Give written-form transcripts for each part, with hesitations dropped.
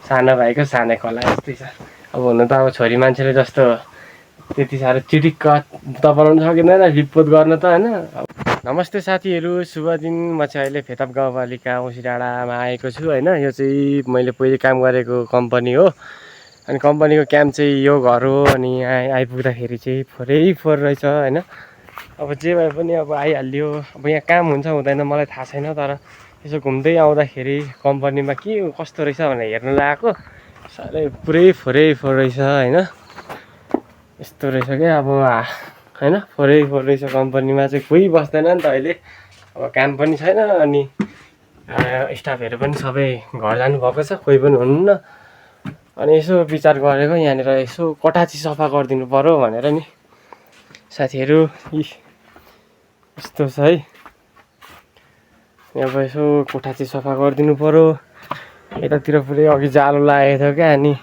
सानो भाइको सानै खोला यस्तै छ। अब हुन त अब छोरी मान्छेले जस्तो त्यति साह्रो चिटिक्क त बनाउनु सकिँदैन लिपपोत गर्न त होइन। नमस्ते साथीहरू, शुभ दिन। म चाहिँ अहिले फेताब गाउँपालिका औँसी डाँडामा आएको छु होइन। यो चाहिँ मैले पहिले काम गरेको कम्पनी हो अनि कम्पनीको क्याम्प चाहिँ यो घर हो। अनि यहाँ आइपुग्दाखेरि चाहिँ फोरै फोहोर रहेछ होइन। अब जे भए पनि अब आइहाल्यो। अब यहाँ काम हुन्छ हुँदैन मलाई थाहा छैन, तर यसो घुम्दै आउँदाखेरि कम्पनीमा के कस्तो रहेछ भनेर हेर्नु लगाएको, साह्रै पुरै फोहोरै फोहोर रहेछ होइन। यस्तो रहेछ क्या अब होइन, फोहोरै फोहोर रहेछ। कम्पनीमा चाहिँ कोही बस्दैन नि त अहिले, अब काम पनि छैन अनि स्टाफहरू पनि सबै घर जानुभएको छ, कोही पनि हुनुहुन्न। अनि यसो विचार गरेको यहाँनिर यसो कोठाची सफा गरिदिनु पर्यो भनेर नि साथीहरू। यस्तो छ है, अब यसो कोठा चाहिँ सफा गरिदिनु पर्यो। यतातिर पुरै अघि जालो लागेको थियो क्या, अनि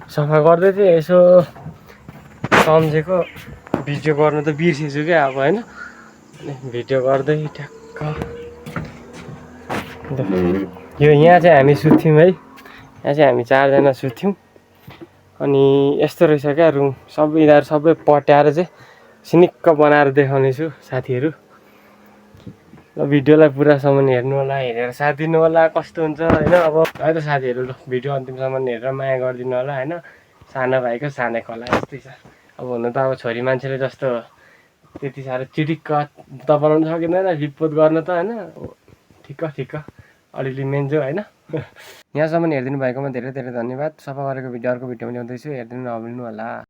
सफा गर्दै थिएँ यसो सम्झेको भिडियो गर्नु त बिर्सेछु क्या अब होइन। भिडियो गर्दै ठ्याक्क यो यहाँ चाहिँ हामी सुत्थ्यौँ है, यहाँ चाहिँ हामी 4 जना सुत्थ्यौँ। अनि यस्तो रहेछ क्या रुम, सबै यिनीहरू सबै पट्याएर चाहिँ सिनिक्क बनाएर देखाउने छु साथीहरू। ल भिडियोलाई पुरासम्म हेर्नु होला, हेरेर साथ दिनु होला कस्तो हुन्छ होइन। अब है त साथीहरू, ल भिडियो अन्तिमसम्म हेरेर माया गरिदिनु होला होइन। सानो भाइको सानै खोला यस्तै छ। अब हुन त अब छोरी मान्छेले जस्तो त्यति साह्रो चिटिक्क त बनाउनु सकिँदैन लिपपोत गर्न त होइन। ठिक्क ठिक्क अलिअलि मेन्जो होइन। यहाँसम्म हेरिदिनु भएकोमा धेरै धेरै धन्यवाद। सफा गरेको भिडियो अर्को भिडियोमा ल्याउँदैछु, हेरिदिनु नभुल्नु होला।